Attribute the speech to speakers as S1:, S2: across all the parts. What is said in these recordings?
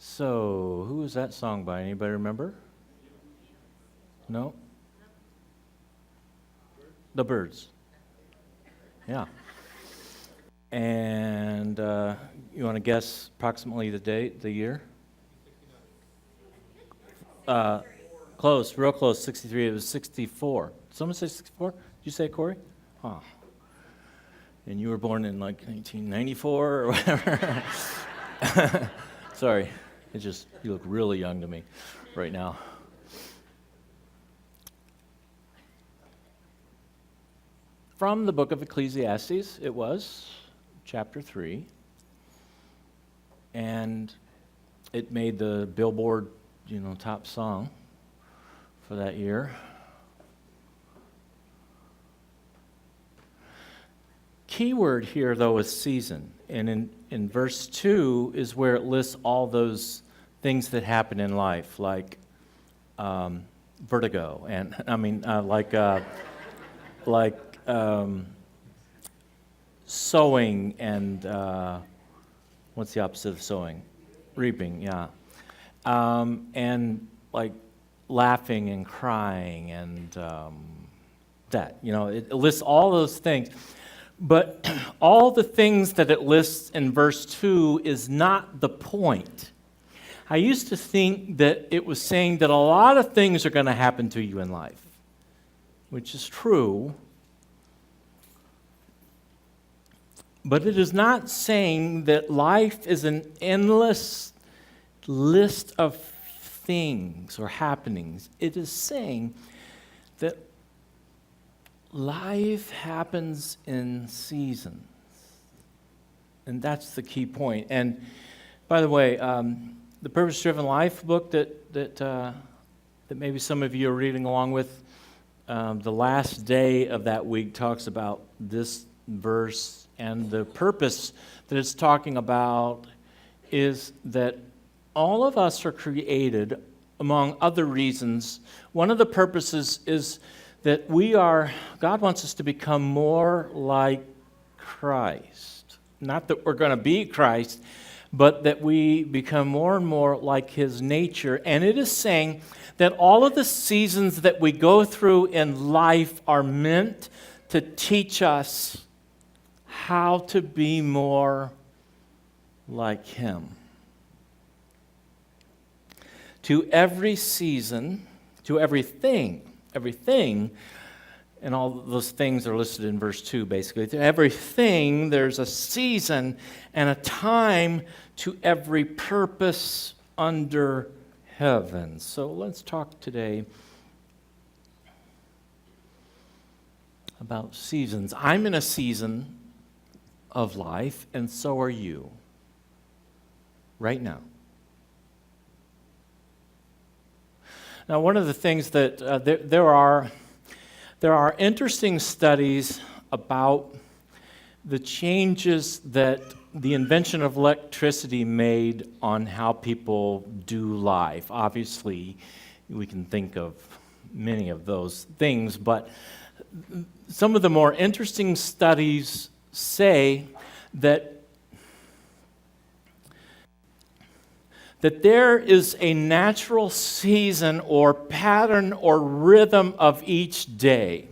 S1: So, who is that song by? Anybody remember? No? The Byrds. Yeah. And you want to guess approximately the date, the year? Close, real close, 63. It was 64. Someone say 64? Did you say it, Corey? Oh. And you were born in like 1994 or whatever. Sorry. You look really young to me right now. From the book of Ecclesiastes, it was chapter 3. And it made the Billboard, top song for that year. Key word here, though, is season. And in verse 2 is where it lists all those things that happen in life, like vertigo, and sowing, and what's the opposite of sowing? Reaping, yeah. And like laughing and crying and that. It lists all those things. But all the things that it lists in verse 2 is not the point. I used to think that it was saying that a lot of things are going to happen to you in life, which is true. But it is not saying that life is an endless list of things or happenings. It is saying that life happens in seasons. And that's the key point. And by the way, the Purpose-Driven Life book that maybe some of you are reading along with, the last day of that week talks about this verse, and the purpose that it's talking about is that all of us are created, among other reasons. One of the purposes is that God wants us to become more like Christ. Not that we're going to be Christ, but that we become more and more like His nature. And it is saying that all of the seasons that we go through in life are meant to teach us how to be more like Him. To every season, to everything, and all those things are listed in verse 2, basically. To everything, there's a season and a time to every purpose under heaven. So let's talk today about seasons. I'm in a season of life, and so are you, right now. Now, one of the things that there are interesting studies about the changes that the invention of electricity made on how people do life. Obviously, we can think of many of those things, but some of the more interesting studies say that there is a natural season or pattern or rhythm of each day,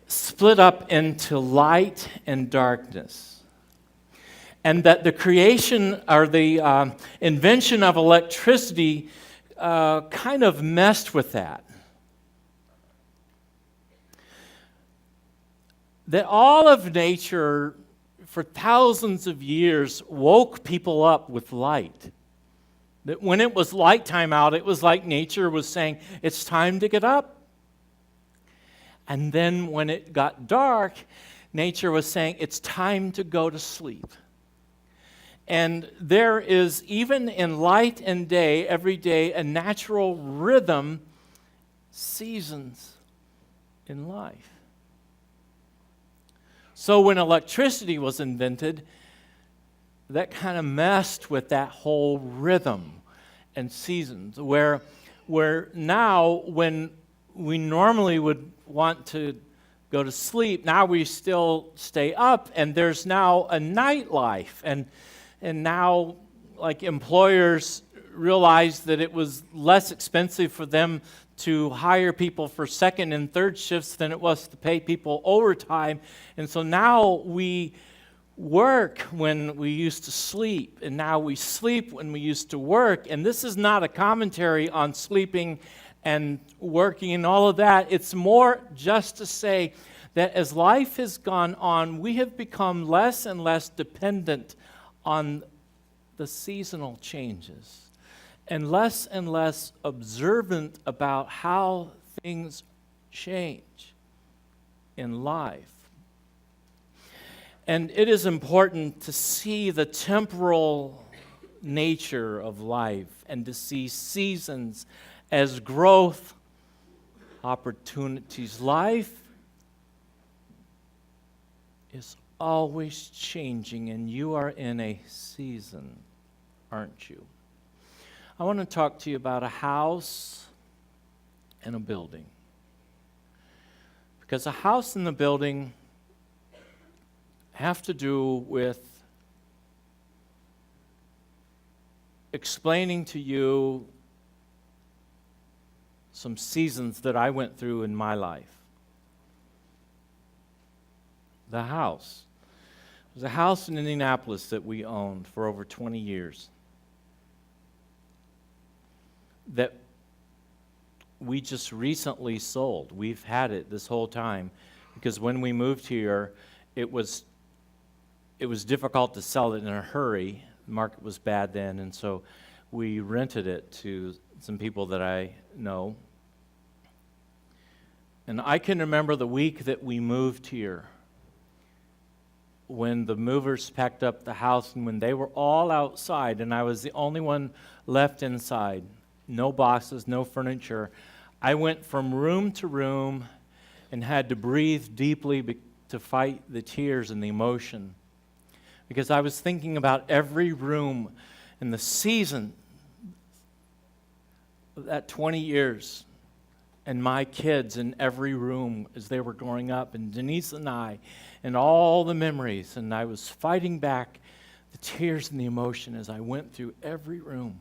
S1: split up into light and darkness. And that the creation or the invention of electricity kind of messed with that. That all of nature for thousands of years woke people up with light. That when it was light time out, it was like nature was saying, it's time to get up. And then when it got dark, nature was saying, it's time to go to sleep. And there is, even in light and day, every day, a natural rhythm, seasons in life. So when electricity was invented, that kind of messed with that whole rhythm and seasons, where now when we normally would want to go to sleep, now we still stay up, and there's now a nightlife, and now like employers realized that it was less expensive for them to hire people for second and third shifts than it was to pay people overtime. And so now we work when we used to sleep, and now we sleep when we used to work. And this is not a commentary on sleeping and working and all of that. It's more just to say that as life has gone on, we have become less and less dependent on the seasonal changes and less observant about how things change in life. And it is important to see the temporal nature of life and to see seasons as growth opportunities. Life is always changing, and you are in a season, aren't you? I want to talk to you about a house and a building. Because a house and a building have to do with explaining to you some seasons that I went through in my life. The house. It was a house in Indianapolis that we owned for over 20 years that we just recently sold. We've had it this whole time because when we moved here, it was difficult to sell it in a hurry. The market was bad then, and so we rented it to some people that I know. And I can remember the week that we moved here when the movers packed up the house and when they were all outside and I was the only one left inside. No boxes, no furniture. I went from room to room and had to breathe deeply to fight the tears and the emotion. Because I was thinking about every room and the season of that 20 years and my kids in every room as they were growing up, and Denise and I, and all the memories. And I was fighting back the tears and the emotion as I went through every room.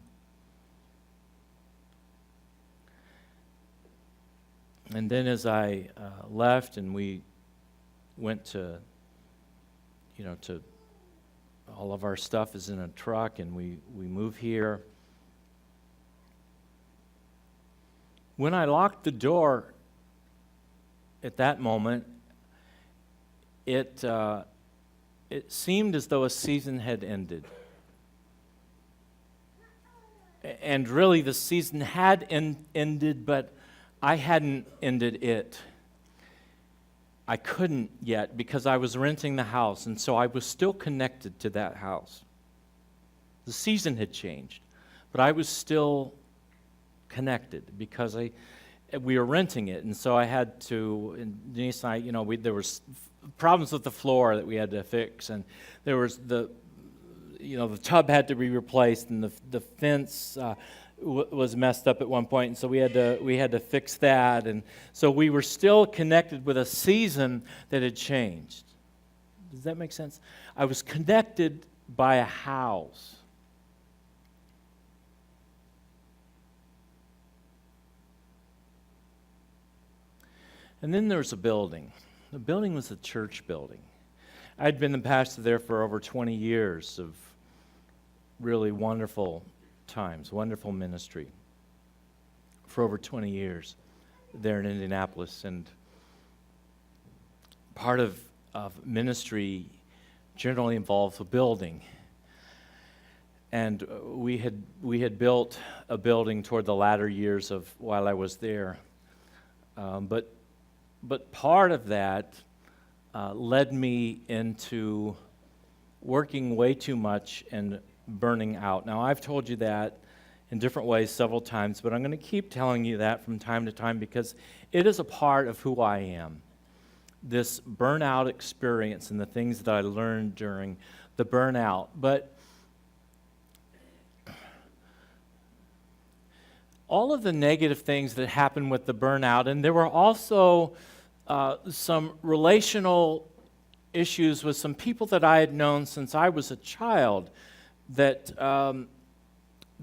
S1: And then as I left and we went to all of our stuff is in a truck and we move here. When I locked the door at that moment, it seemed as though a season had ended. And really the season had ended, but I hadn't ended it. I couldn't yet because I was renting the house, and so I was still connected to that house. The season had changed, but I was still connected because we were renting it, and so I had to, and Denise and I, there was problems with the floor that we had to fix, and there was the tub had to be replaced, and the fence was messed up at one point, and so we had to fix that, and so we were still connected with a season that had changed. Does that make sense? I was connected by a house. And then there was a building. The building was a church building. I'd been the pastor there for over 20 years of really wonderful times, wonderful ministry for over 20 years there in Indianapolis. And part of ministry generally involves a building. And we had built a building toward the latter years of while I was there. But part of that led me into working way too much and burning out. Now, I've told you that in different ways several times, but I'm going to keep telling you that from time to time because it is a part of who I am. This burnout experience and the things that I learned during the burnout. But all of the negative things that happened with the burnout, and there were also some relational issues with some people that I had known since I was a child that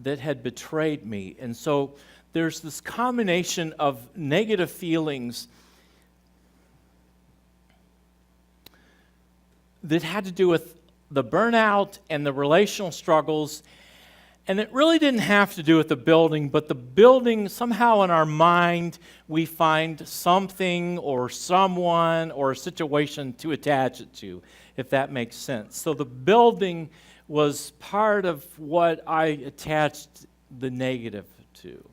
S1: that had betrayed me. And so there's this combination of negative feelings that had to do with the burnout and the relational struggles. And it really didn't have to do with the building, but the building, somehow in our mind, we find something or someone or a situation to attach it to, if that makes sense. So the building was part of what I attached the negative to.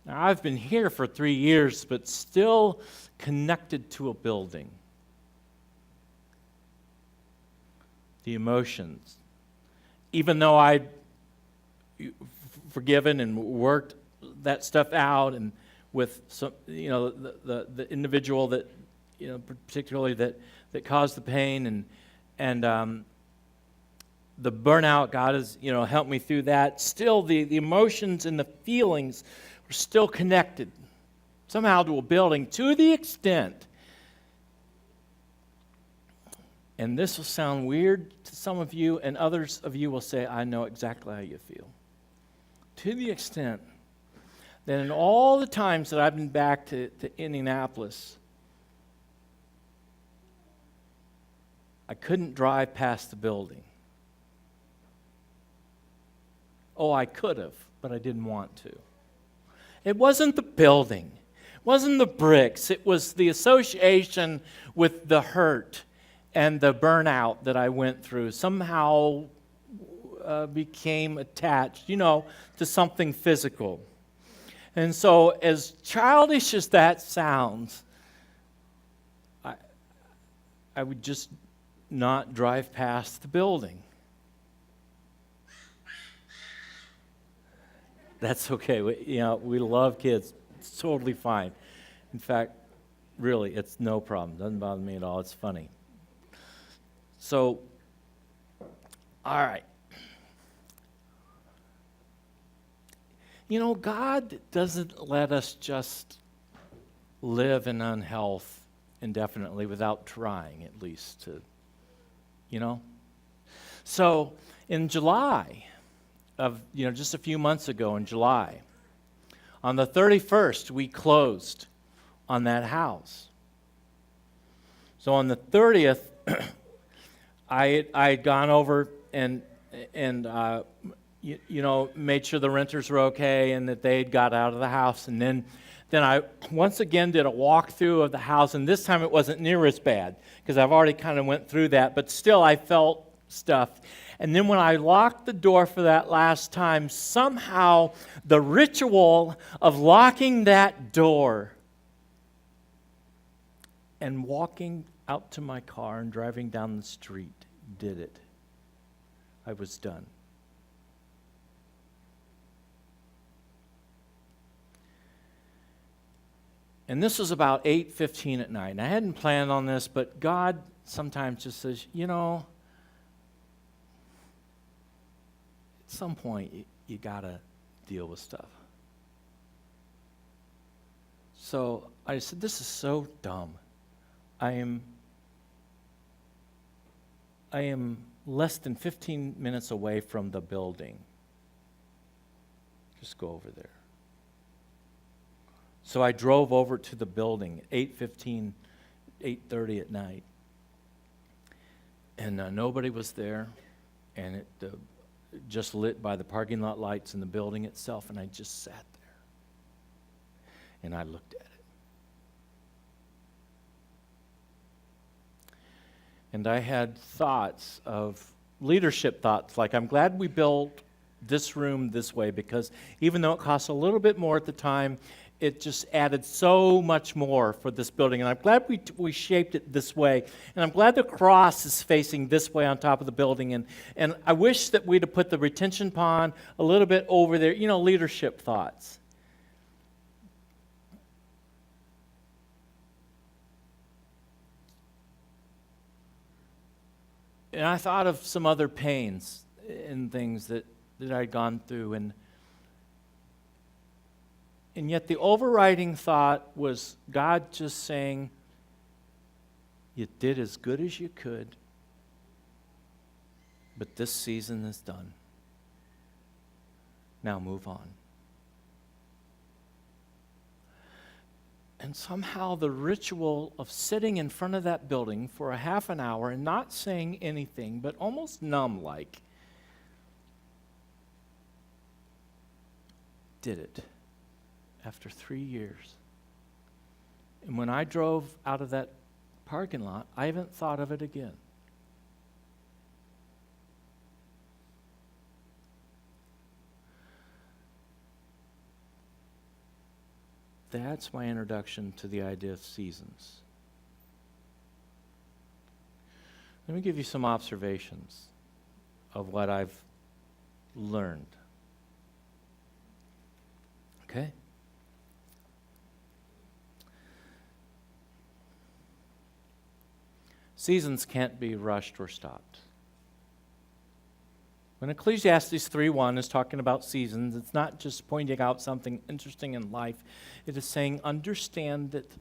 S1: Now, I've been here for 3 years, but still connected to a building. The emotions. Even though I'd forgiven and worked that stuff out, and with some, the individual that, particularly that caused the pain, and the burnout, God has, helped me through that. Still, the emotions and the feelings were still connected somehow to a building, to the extent, and this will sound weird to some of you, and others of you will say, I know exactly how you feel. To the extent that in all the times that I've been back to Indianapolis, I couldn't drive past the building. Oh, I could have, but I didn't want to. It wasn't the building. It wasn't the bricks. It was the association with the hurt and the burnout that I went through. Somehow became attached, to something physical. And so, as childish as that sounds, I would just not drive past the building. That's okay. We love kids. It's totally fine. In fact, really, it's no problem. Doesn't bother me at all. It's funny. So, all right. God doesn't let us just live in unhealth indefinitely without trying, at least, to. So, in July of, just a few months ago in July, on the 31st, we closed on that house. So on the 30th, I had gone over and made sure the renters were okay and that they had got out of the house. And then I once again did a walkthrough of the house, and this time it wasn't near as bad because I've already kind of went through that, but still I felt stuff. And then when I locked the door for that last time, somehow the ritual of locking that door and walking out to my car and driving down the street did it. I was done. And this was about 8:15 at night. And I hadn't planned on this, but God sometimes just says, at some point you got to deal with stuff. So I said, this is so dumb. I am less than 15 minutes away from the building. Just go over there. So I drove over to the building at 8:15, 8:30 at night. And nobody was there. And it just lit by the parking lot lights in the building itself. And I just sat there. And I looked at it. And I had thoughts of leadership thoughts, like I'm glad we built this room this way, because even though it cost a little bit more at the time, it just added so much more for this building. And I'm glad we shaped it this way. And I'm glad the cross is facing this way on top of the building. And I wish that we'd have put the retention pond a little bit over there, leadership thoughts. And I thought of some other pains and things that I'd gone through. And yet the overriding thought was God just saying, you did as good as you could. But this season is done. Now move on. And somehow the ritual of sitting in front of that building for a half an hour and not saying anything, but almost numb-like, did it after 3 years. And when I drove out of that parking lot, I haven't thought of it again. That's my introduction to the idea of seasons. Let me give you some observations of what I've learned. Okay? Seasons can't be rushed or stopped. When Ecclesiastes 3:1 is talking about seasons, it's not just pointing out something interesting in life. It is saying, understand that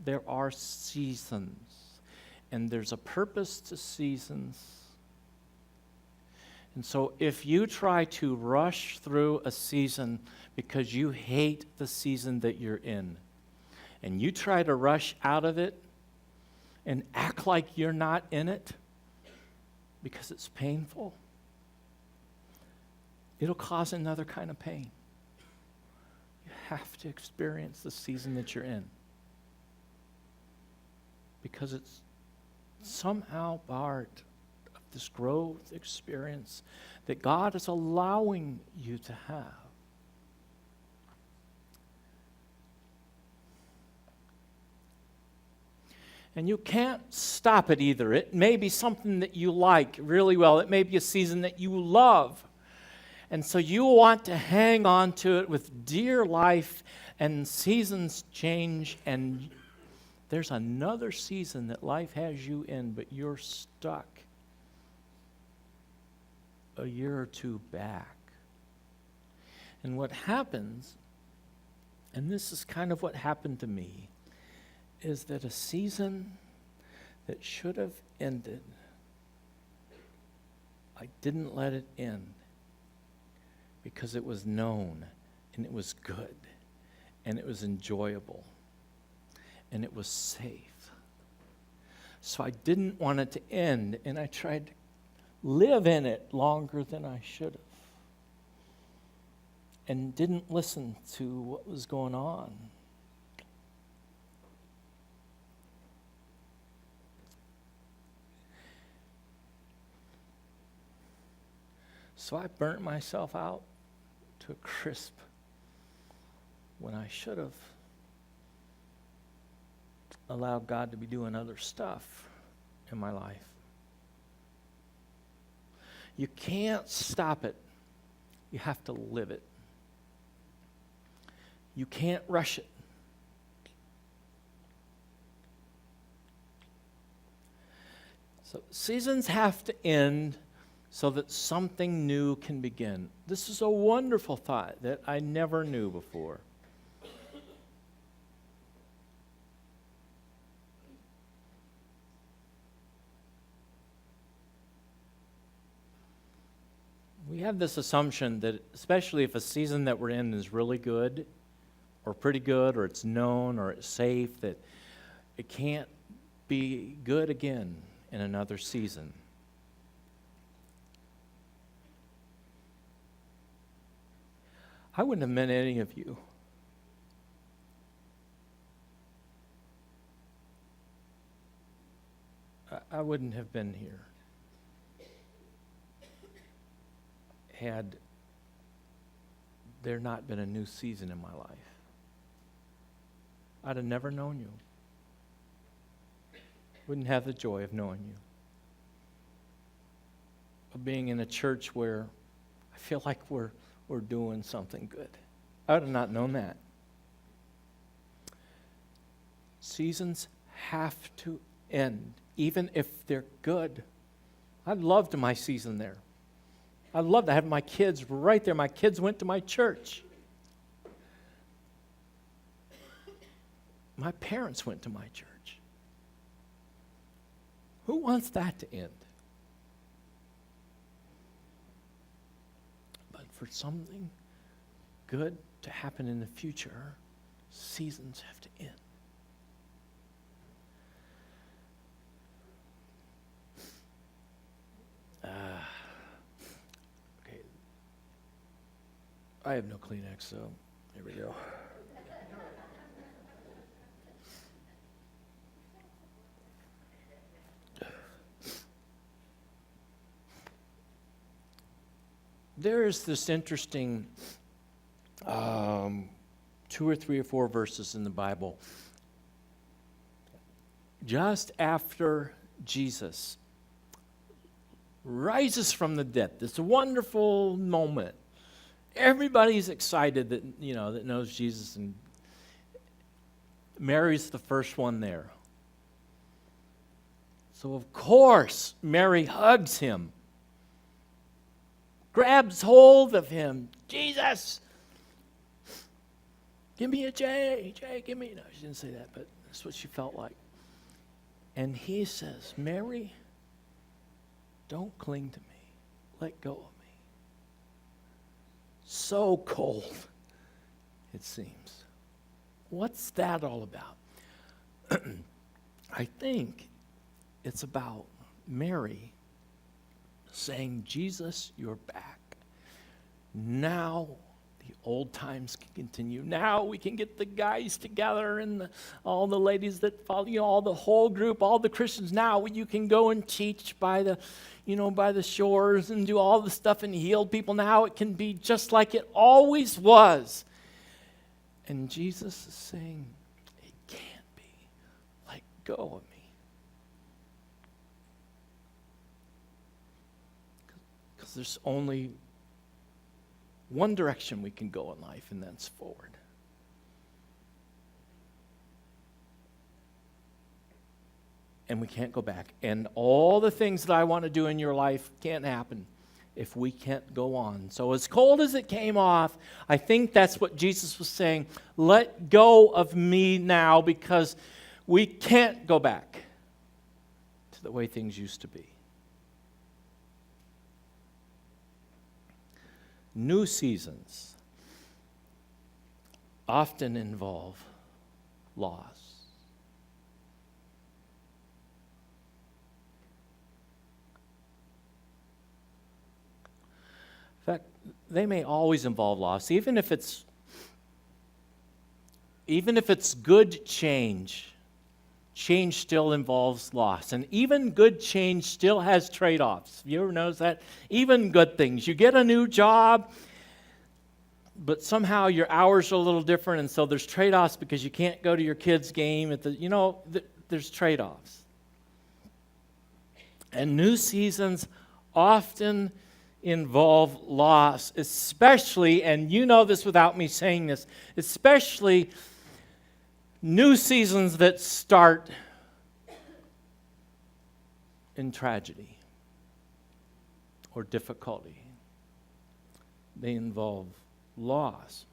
S1: there are seasons, and there's a purpose to seasons. And so if you try to rush through a season because you hate the season that you're in, and you try to rush out of it and act like you're not in it because it's painful, it'll cause another kind of pain. You have to experience the season that you're in because it's somehow part of this growth experience that God is allowing you to have. And you can't stop it either. It may be something that you like really well. It may be a season that you love. And so you want to hang on to it with dear life, and seasons change, and there's another season that life has you in, but you're stuck a year or two back. And what happens, and this is kind of what happened to me, is that a season that should have ended, I didn't let it end. Because it was known, and it was good, and it was enjoyable, and it was safe. So I didn't want it to end, and I tried to live in it longer than I should have, and didn't listen to what was going on. So I burnt myself out to a crisp when I should have allowed God to be doing other stuff in my life. You can't stop it. You have to live it. You can't rush it. So seasons have to end so that something new can begin. This is a wonderful thought that I never knew before. We have this assumption that, especially if a season that we're in is really good, or pretty good, or it's known, or it's safe, that it can't be good again in another season. I wouldn't have met any of you. I wouldn't have been here had there not been a new season in my life. I'd have never known you. Wouldn't have the joy of knowing you. Of being in a church where I feel like we're doing something good. I would have not known that. Seasons have to end, even if they're good. I loved my season there. I loved to have my kids right there. My kids went to my church. My parents went to my church. Who wants that to end? for something good to happen in the future, seasons have to end. Okay. I have no Kleenex, so here we go. There is this interesting 2 or 3 or 4 verses in the Bible just after Jesus rises from the dead. This wonderful moment. Everybody's excited that knows Jesus, and Mary's the first one there. So of course Mary hugs him, grabs hold of him. Jesus, give me a J, give me. No, she didn't say that, but that's what she felt like. And he says, Mary, don't cling to me. Let go of me. So cold, it seems. What's that all about? I think it's about Mary saying, Jesus, you're back. Now the old times can continue. Now we can get the guys together and all the ladies that follow you, all the whole group, all the Christians. Now you can go and teach by the shores and do all the stuff and heal people. Now it can be just like it always was. And Jesus is saying, it can't be. Let go of me. Because there's only one direction we can go in life, and that's forward. And we can't go back. And all the things that I want to do in your life can't happen if we can't go on. So as cold as it came off, I think that's what Jesus was saying. Let go of me now, because we can't go back to the way things used to be. New seasons often involve loss. In fact, they may always involve loss, even if it's good change. Change still involves loss. And even good change still has trade-offs. You ever notice that? Even good things. You get a new job, but somehow your hours are a little different, and so there's trade-offs because you can't go to your kid's game. There's trade-offs. And new seasons often involve loss, especially, and you know this without me saying this, especially new seasons that start in tragedy or difficulty. They involve loss.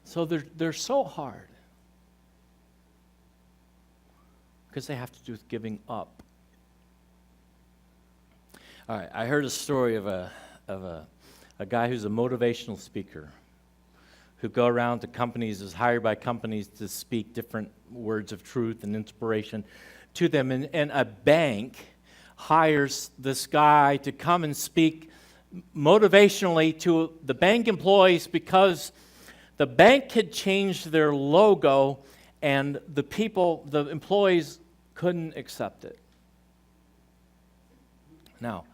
S1: So they're so hard because they have to do with giving up. All right, I heard a story of a guy who's a motivational speaker who go around to companies, is hired by companies to speak different words of truth and inspiration to them. And a bank hires this guy to come and speak motivationally to the bank employees because the bank had changed their logo and the employees couldn't accept it. Now,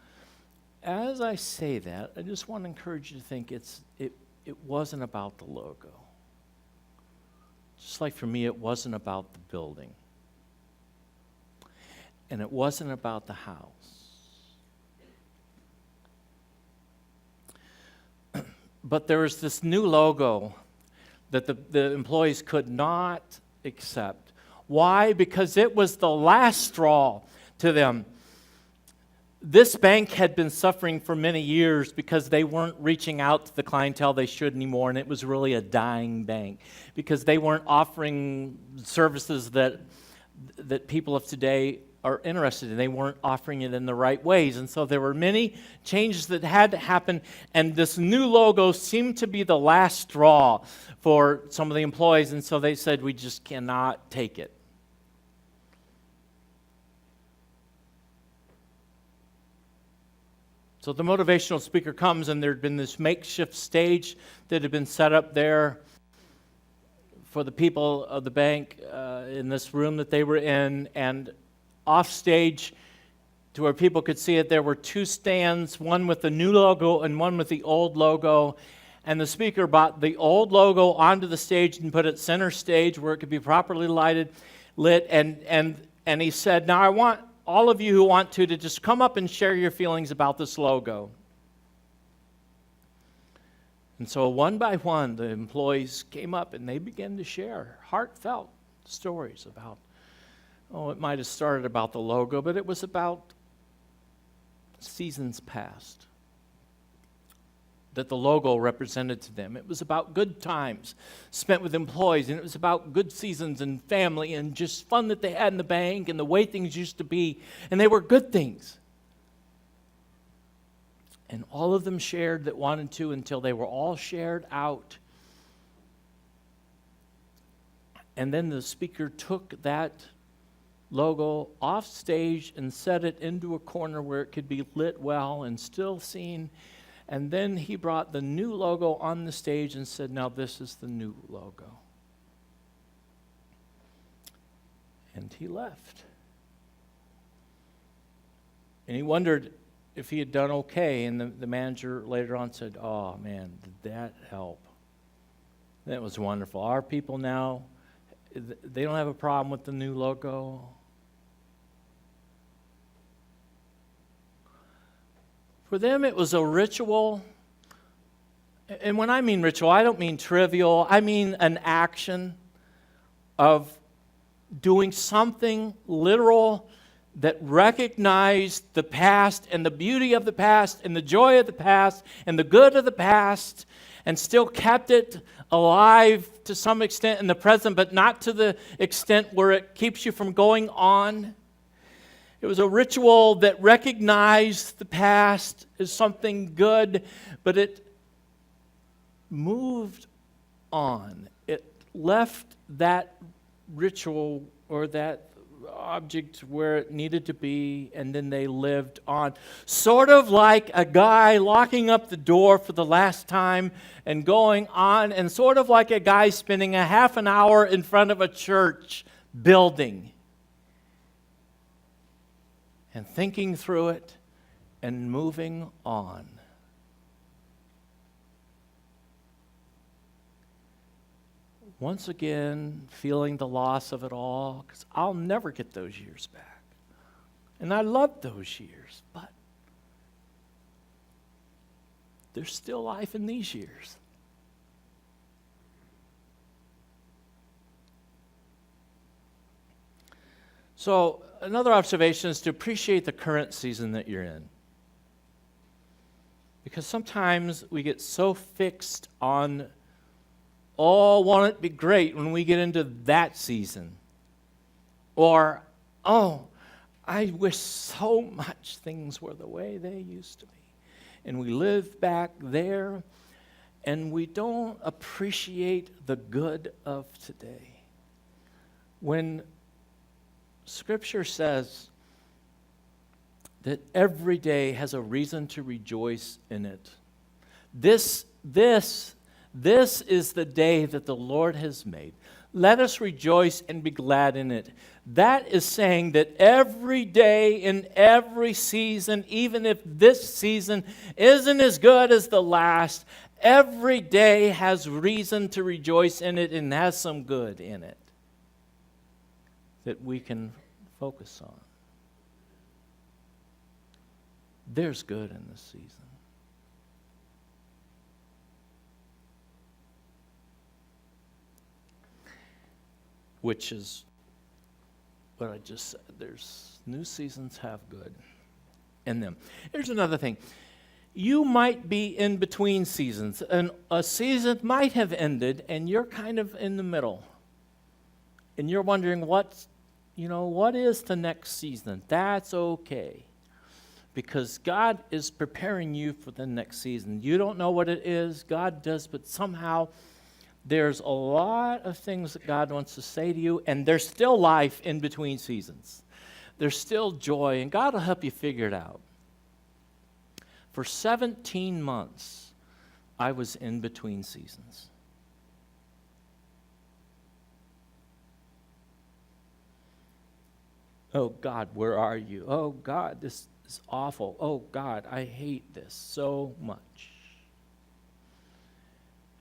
S1: as I say that, I just want to encourage you to think it wasn't about the logo. Just like for me, it wasn't about the building. And it wasn't about the house. But there was this new logo that the employees could not accept. Why? Because it was the last straw to them. This bank had been suffering for many years because they weren't reaching out to the clientele they should anymore, and it was really a dying bank because they weren't offering services that people of today or interested in. They weren't offering it in the right ways. And so there were many changes that had to happen, and this new logo seemed to be the last straw for some of the employees, and so they said, we just cannot take it. So the motivational speaker comes, and there had been this makeshift stage that had been set up there for the people of the bank in this room that they were in, and off stage to where people could see it, there were two stands, one with the new logo and one with the old logo. And the speaker brought the old logo onto the stage and put it center stage where it could be properly lit, and he said, now I want all of you who want to just come up and share your feelings about this logo. And so one by one, the employees came up and they began to share heartfelt stories about, it might have started about the logo, but it was about seasons past that the logo represented to them. It was about good times spent with employees, and it was about good seasons and family and just fun that they had in the bank and the way things used to be, and they were good things. And all of them shared that wanted to until they were all shared out. And then the speaker took that logo off stage and set it into a corner where it could be lit well and still seen. And then he brought the new logo on the stage and said, now this is the new logo. And he left. And he wondered if he had done okay. And the manager later on said, oh man, did that help? That was wonderful. Our people now, they don't have a problem with the new logo. For them, it was a ritual. And when I mean ritual, I don't mean trivial. I mean an action of doing something literal that recognized the past and the beauty of the past and the joy of the past and the good of the past and still kept it alive to some extent in the present, but not to the extent where it keeps you from going on. It was a ritual that recognized the past as something good, but it moved on. It left that ritual or that object where it needed to be, and then they lived on. Sort of like a guy locking up the door for the last time and going on, and sort of like a guy spending a half an hour in front of a church building and thinking through it and moving on. Once again, feeling the loss of it all, because I'll never get those years back. And I loved those years, but there's still life in these years. So, another observation is to appreciate the current season that you're in. Because sometimes we get so fixed on, won't it be great when we get into that season? Or, I wish so much things were the way they used to be. And we live back there, and we don't appreciate the good of today. When Scripture says that every day has a reason to rejoice in it. This is the day that the Lord has made. Let us rejoice and be glad in it. That is saying that every day in every season, even if this season isn't as good as the last, every day has reason to rejoice in it and has some good in it that we can focus on. There's good in this season. Which is what I just said. There's new seasons have good in them. Here's another thing. You might be in between seasons, and a season might have ended, and you're kind of in the middle. And you're wondering, what's what is the next season? That's okay. Because God is preparing you for the next season. You don't know what it is, God does, but somehow there's a lot of things that God wants to say to you, and there's still life in between seasons. There's still joy, and God will help you figure it out. For 17 months, I was in between seasons. Oh, God, where are you? Oh, God, this is awful. Oh, God, I hate this so much.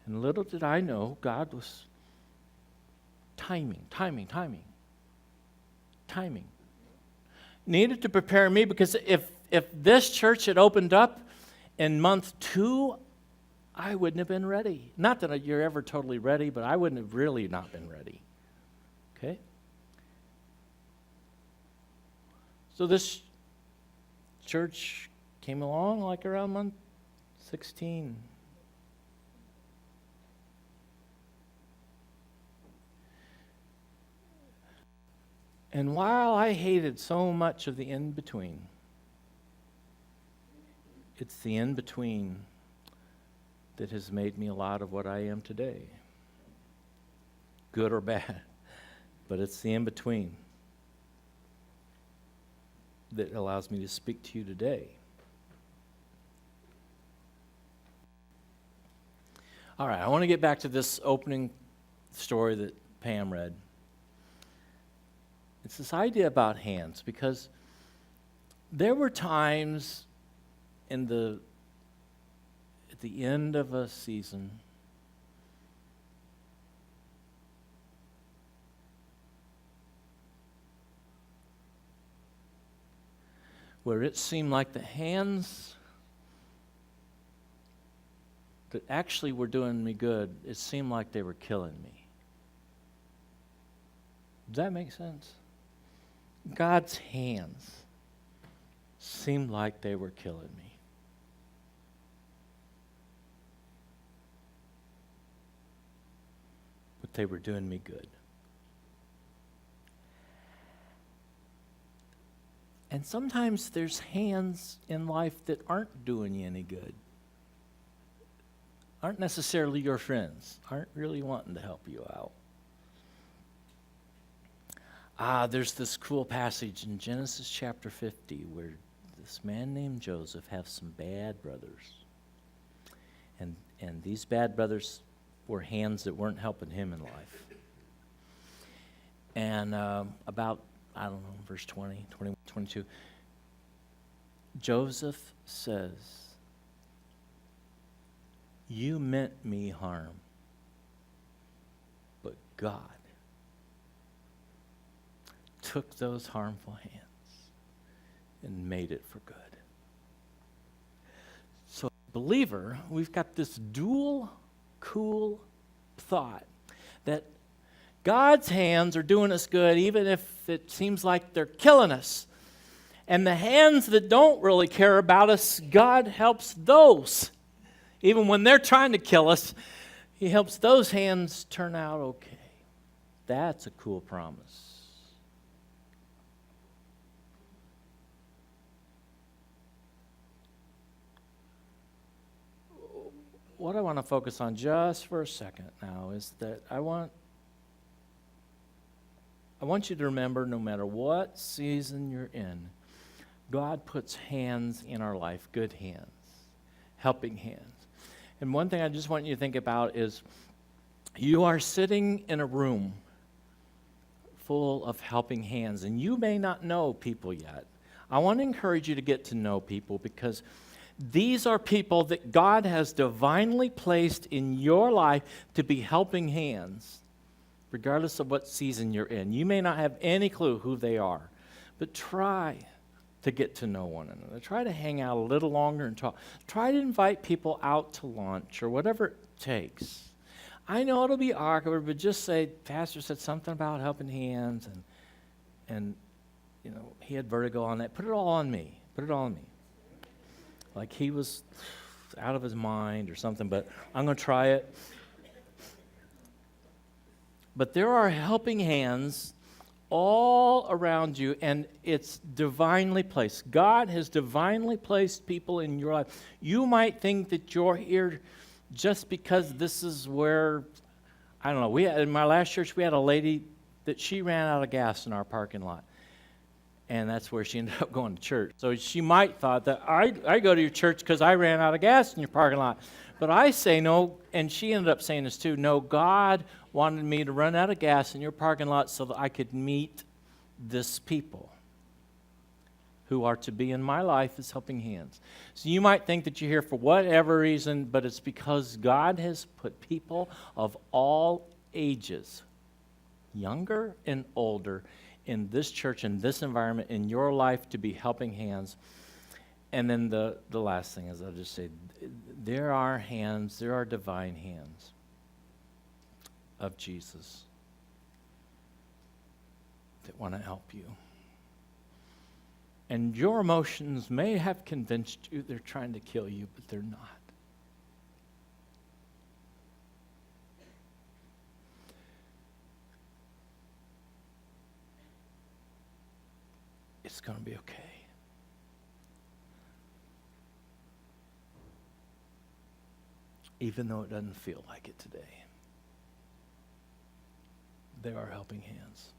S1: And little did I know, God was timing. Needed to prepare me, because if this church had opened up in month 2, I wouldn't have been ready. Not that you're ever totally ready, but I wouldn't have really not been ready. Okay? So this church came along like around month 16. And while I hated so much of the in-between, it's the in-between that has made me a lot of what I am today. Good or bad, but it's the in-between that allows me to speak to you today. All right, I want to get back to this opening story that Pam read. It's this idea about hands, because there were times at the end of a season where it seemed like the hands that actually were doing me good, it seemed like they were killing me. Does that make sense? God's hands seemed like they were killing me. But they were doing me good. And sometimes there's hands in life that aren't doing you any good. Aren't necessarily your friends. Aren't really wanting to help you out. There's this cool passage in Genesis chapter 50 where this man named Joseph has some bad brothers. And these bad brothers were hands that weren't helping him in life. And about, verse 20, 21, 22, Joseph says, "You meant me harm, but God took those harmful hands and made it for good." So, believer, we've got this dual cool thought that God's hands are doing us good even if it seems like they're killing us. And the hands that don't really care about us, God helps those. Even when they're trying to kill us, He helps those hands turn out okay. That's a cool promise. What I want to focus on just for a second now is that I want you to remember, no matter what season you're in, God puts hands in our life, good hands, helping hands. And one thing I just want you to think about is you are sitting in a room full of helping hands, and you may not know people yet. I want to encourage you to get to know people, because these are people that God has divinely placed in your life to be helping hands, regardless of what season you're in. You may not have any clue who they are, but try to get to know one another. Try to hang out a little longer and talk. Try to invite people out to lunch or whatever it takes. I know it'll be awkward, but just say, "Pastor said something about helping hands, and he had vertigo on that. Put it all on me. Put it all on me." Like he was out of his mind or something, but I'm going to try it. But there are helping hands all around you, and it's divinely placed. God has divinely placed people in your life. You might think that you're here just because this is where, I don't know, in my last church, we had a lady that she ran out of gas in our parking lot. And that's where she ended up going to church. So she might thought that I go to your church because I ran out of gas in your parking lot. But I say no, and she ended up saying this too, no, God wanted me to run out of gas in your parking lot so that I could meet this people who are to be in my life as helping hands. So you might think that you're here for whatever reason, but it's because God has put people of all ages, younger and older, in this church, in this environment, in your life to be helping hands. And then the last thing is, I'll just say, there are hands, there are divine hands of Jesus that want to help you. And your emotions may have convinced you they're trying to kill you, but they're not. It's going to be okay. Even though it doesn't feel like it today. There are helping hands.